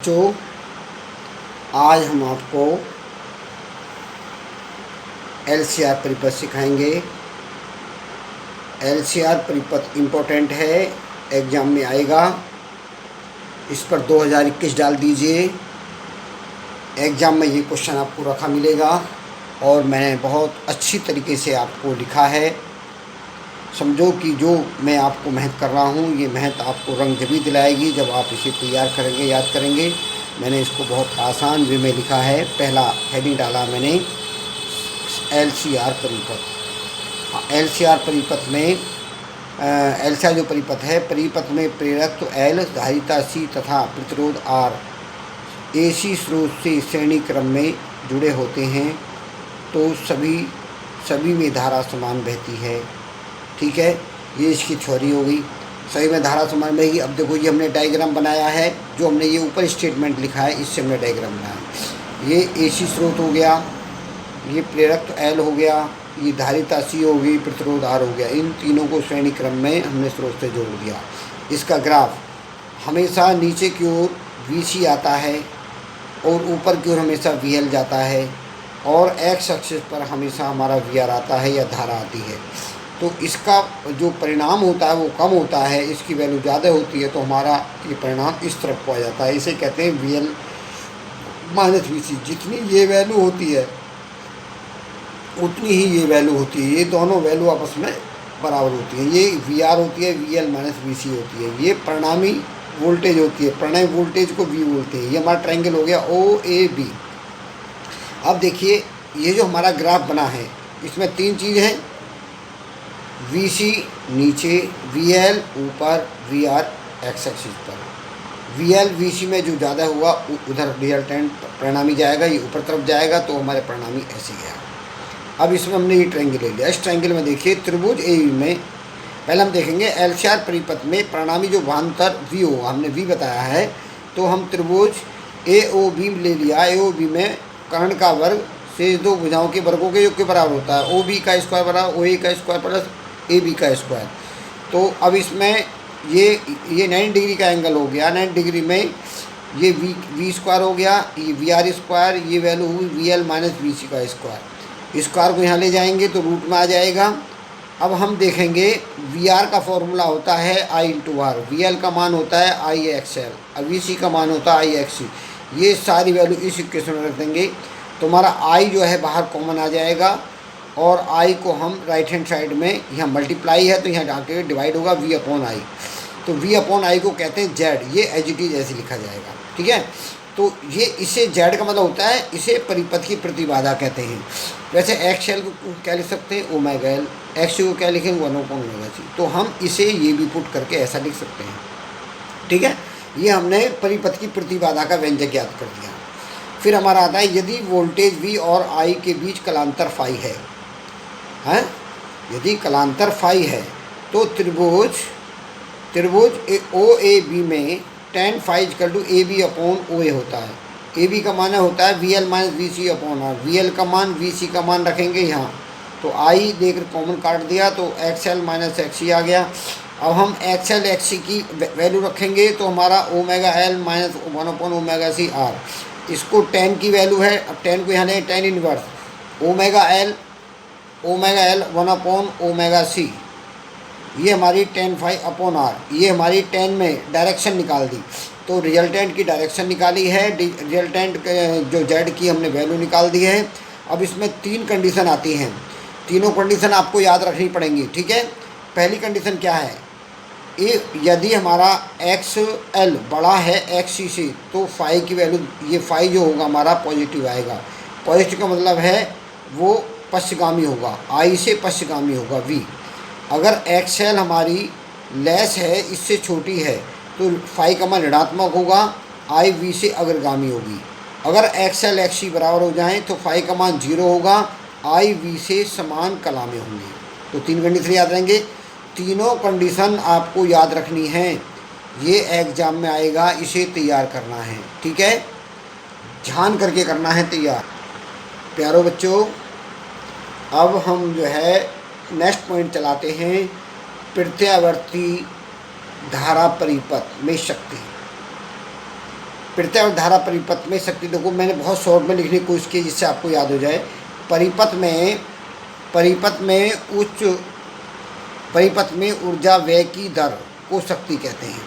तो आज हम आपको LCR परिपथ सिखाएंगे। LCR परिपथ इम्पोर्टेंट है, एग्ज़ाम में आएगा। इस पर 2021 डाल दीजिए, एग्ज़ाम में ये क्वेश्चन आपको रखा मिलेगा और मैंने बहुत अच्छी तरीके से आपको लिखा है। समझो कि जो मैं आपको मेहनत कर रहा हूँ, ये मेहनत आपको रंग जभी दिलाएगी जब आप इसे तैयार करेंगे, याद करेंगे। मैंने इसको बहुत आसान वे में लिखा है। पहला हेडिंग डाला मैंने LCR परिपथ। LCR परिपथ में LCR जो परिपथ है, परिपथ में प्रेरक तो L, धारिता C तथा प्रतिरोध R AC स्रोत से श्रेणी क्रम में जुड़े होते हैं तो सभी में धारा समान बहती है। ठीक है, ये इसकी थ्योरी हो गई। सही में धारा समान बहेगी। अब देखो, ये हमने डायग्राम बनाया है, जो हमने ये ऊपर स्टेटमेंट लिखा है, इससे हमने डायग्राम बनाया। ये AC स्रोत हो गया, ये प्रेरक तो L हो गया, ये धारिता C हो गई, प्रतिरोध R हो गया। इन तीनों को श्रेणी क्रम में हमने स्रोत से जोड़ दिया। इसका ग्राफ हमेशा नीचे की ओर VC आता है और ऊपर की ओर हमेशा VL जाता है और X एक्सिस पर हमेशा हमारा VR आता है या धारा आती है। तो इसका जो परिणाम होता है वो कम होता है, इसकी वैल्यू ज़्यादा होती है, तो हमारा ये परिणाम इस तरफ को आ जाता है। इसे कहते हैं VL माइनस VC। जितनी ये वैल्यू होती है उतनी ही ये वैल्यू होती है। ये दोनों वैल्यू आपस में बराबर होती है। ये VR होती है, VL माइनस VC होती है। ये परिणामी वोल्टेज होती है, परिणामी वोल्टेज को V बोलते हैं। ये हमारा ट्रायंगल हो गया OAB। अब देखिए, ये जो हमारा ग्राफ बना है, इसमें तीन चीज़ हैं। VC नीचे, VL ऊपर, VR X एक्सिस पर। VL VC में जो ज़्यादा हुआ उधर रिजल्टेंट परिणामी जाएगा, ये ऊपर तरफ जाएगा, तो हमारे परिणामी ऐसे गया। अब इसमें हमने ये ट्रायंगल ले लिया। इस ट्रायंगल में देखिए, त्रिभुज AB में पहले हम देखेंगे LCR परिपथ में परिणामी जो भांतर V होगा, हमने V बताया है, तो हम त्रिभुज AOB ले लिया। AOB में कर्ण का वर्ग शेष दो भुजाओं के वर्गों के योग के बराबर होता है। OB का स्क्वायर बराबर OA का स्क्वायर प्लस AB का स्क्वायर। तो अब इसमें ये 90 डिग्री का एंगल हो गया। 90 डिग्री में ये V स्क्वायर हो गया, ये VR स्क्वायर, ये वैल्यू हुई VL माइनस VC का स्क्वायर। स्क्वायर को यहाँ ले जाएंगे तो रूट में आ जाएगा। अब हम देखेंगे, VR का फॉर्मूला होता है I इंटू R, VL का मान होता है IXL और VC का मान होता है IXC। ये सारी वैल्यू इस इक्वेशन में रख देंगे तो हमारा I जो है बाहर कॉमन आ जाएगा और I को हम राइट हैंड साइड में, यहाँ मल्टीप्लाई है तो यहाँ जाके डिवाइड होगा V अपॉन I। तो V अपॉन I को कहते हैं Z। ये एज इट इज ऐसे लिखा जाएगा। ठीक है, तो ये इसे Z का मतलब होता है, इसे परिपथ की प्रतिबाधा कहते हैं। वैसे XL को क्या लिख सकते हैं, ओमेगा L। XC को क्या लिखेंगे, 1/ओमेगा C। तो हम इसे ये भी पुट करके ऐसा लिख सकते हैं। ठीक है, ये हमने परिपथ की प्रतिबाधा का व्यंजक याद कर दिया। फिर हमारा आता है, यदि वोल्टेज V और I के बीच कलांतर फाई है, यदि कलांतर फाई है तो त्रिभुज OAB में tan phi equal to AB upon OA होता है। AB का मान होता है VL minus VC upon R। VL का मान VC का मान रखेंगे यहाँ, तो I देकर कॉमन काट दिया तो XL माइनस XC आ गया। अब हम XL XC की वैल्यू रखेंगे तो हमारा ओमेगा L माइनस 1/ओमेगा C R। इसको tan की वैल्यू है, अब tan को यहाँ लें, tan इनवर्स ओमेगा L 1/ओमेगा C। ये हमारी tan फाई अपॉन R। ये हमारी tan में डायरेक्शन निकाल दी, तो रिजल्टेंट की डायरेक्शन निकाली है, रिजल्टेंट जो Z की हमने वैल्यू निकाल दी है। अब इसमें तीन कंडीशन आती हैं, तीनों कंडीशन आपको याद रखनी पड़ेंगी। ठीक है, पहली कंडीशन क्या है, यदि हमारा XL बड़ा है XC से तो फाई की वैल्यू, ये फाई जो होगा हमारा पॉजिटिव आएगा। पॉजिटिव का मतलब है वो पश्चगामी होगा, I से पश्चगामी होगा V। अगर XL हमारी लेस है, इससे छोटी है, तो फाई का मान ऋणात्मक होगा, I V से अग्रगामी होगी। अगर XL XC बराबर हो जाएं तो फाई का मान 0 होगा, I V से समान कला में होंगे। तो तीन कंडीशन याद रहेंगे। तीनों कंडीशन आपको याद रखनी है, ये एग्जाम में आएगा, इसे तैयार करना है। ठीक है, ध्यान करके करना है तैयार। प्यारो बच्चों, अब हम जो है नेक्स्ट पॉइंट चलाते हैं, प्रत्यावर्ती धारा परिपथ में शक्ति। प्रत्यावर्ती धारा परिपथ में शक्ति, देखो मैंने बहुत शॉर्ट में लिखने की कोशिश की जिससे आपको याद हो जाए। परिपथ में ऊर्जा व्यय की दर को शक्ति कहते हैं।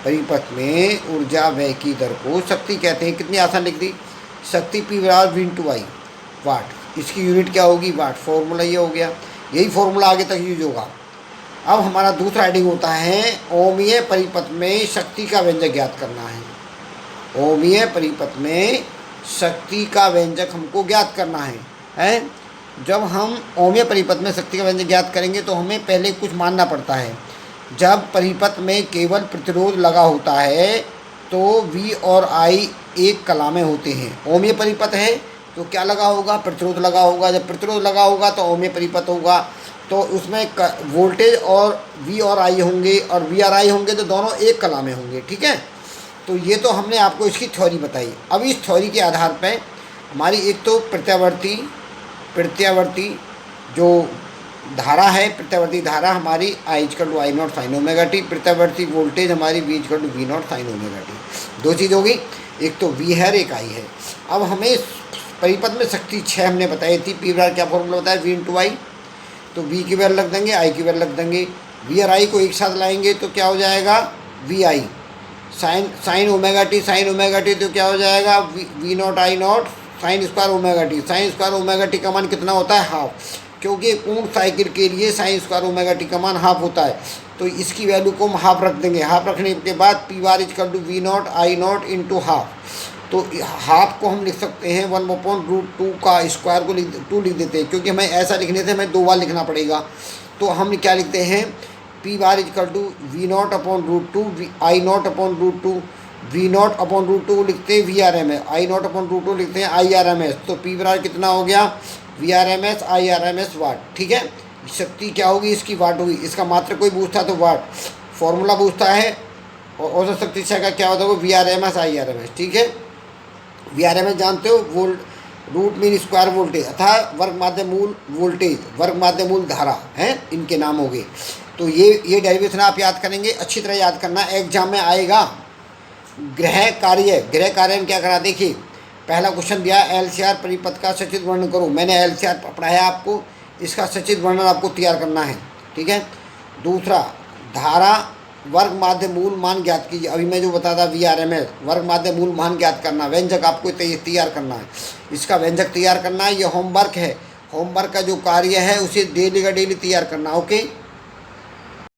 परिपथ में ऊर्जा व्यय की दर को शक्ति कहते हैं। कितनी आसान लिख दी, शक्ति P बराबर V इंटू आई, वाट। इसकी यूनिट क्या होगी, वाट। फॉर्मूला ये हो गया, यही फॉर्मूला आगे तक यूज होगा। अब हमारा दूसरा हेडिंग होता है ओमीय परिपथ में शक्ति का व्यंजक ज्ञात करना है। ओमीय परिपथ में शक्ति का व्यंजक हमको ज्ञात करना है। जब हम ओमीय परिपथ में शक्ति का व्यंजक ज्ञात करेंगे तो हमें पहले कुछ मानना पड़ता है। जब परिपथ में केवल प्रतिरोध लगा होता है तो V और I एक कला में होते हैं। ओमीय परिपथ है तो क्या लगा होगा, प्रतिरोध लगा होगा। जब प्रतिरोध लगा होगा तो ओमीय परिपथ होगा, तो उसमें वोल्टेज और V और I होंगे और V और I होंगे तो दोनों एक कला में होंगे। ठीक है, तो ये तो हमने आपको इसकी थ्योरी बताई। अब इस थ्योरी के आधार पर हमारी एक तो प्रत्यावर्ती जो धारा है, प्रत्यावर्ती धारा हमारी I not sine omega T, प्रत्यावर्ती वोल्टेज हमारी V not sine omega T. दो चीज़ होगी, एक तो V है और एक I है। अब हमें परिपथ में शक्ति 6 हमने बताई थी। P बराबर क्या फॉर्मूला बताया, V इंटू आई। तो V की वैल्यू रख देंगे, I की वैल्यू रख देंगे। V और I को एक साथ लाएंगे तो क्या हो जाएगा, VI साइन ओमेगा टी तो क्या हो जाएगा, V naught I not sine square omega T. Sine square omega T का मान कितना होता है, हाफ, क्योंकि पूर्ण साइकिल के लिए साइन स्क्वायर ओमेगा टी का मान हाफ होता है। तो इसकी वैल्यू को हम हाफ रख देंगे। हाफ रखने के बाद P bar equal to V naught I naught into half. तो हाफ को हम लिख सकते हैं 1/√2 का स्क्वायर को 2 लिख देते हैं, क्योंकि हमें ऐसा लिखने से हमें 2 बार लिखना पड़ेगा। तो हम क्या लिखते हैं, P bar equal to V naught /√2 I naught /√2। V naught /√2 लिखते हैं VRMS, I नॉट /√2 लिखते हैं IRMS। तो P बराबर कितना हो गया, VRMS IRMS वाट। ठीक है, शक्ति क्या होगी, इसकी वाट होगी। इसका मात्र कोई पूछता तो वाट, फॉर्मूला पूछता है और औसत शक्ति का क्या होता है, VRMS IRMS। ठीक है, VRMS जानते हो, रूट मीन स्क्वायर वोल्टेज अथा वर्ग माध्य मूल वोल्टेज, वर्ग माध्य मूल धारा है, इनके नाम हो गए। तो ये डेरिवेशन आप याद करेंगे, अच्छी तरह याद करना, एग्जाम में आएगा। ग्रह कार्य में क्या करा, देखिए पहला क्वेश्चन दिया LCR परिपथ का सचित्र वर्णन करो। मैंने LCR पढ़ाया आपको, इसका सचित्र वर्णन आपको तैयार करना है। ठीक है, दूसरा धारा वर्ग माध्य मूल मान ज्ञात कीजिए। अभी मैं जो बताता VRMS, वर्ग माध्य मूल मान ज्ञात करना, व्यंजक आपको तैयार करना है। इसका व्यंजक तैयार करना है, ये होमवर्क है। होमवर्क का जो कार्य है उसे डेली का डेली तैयार करना। ओके।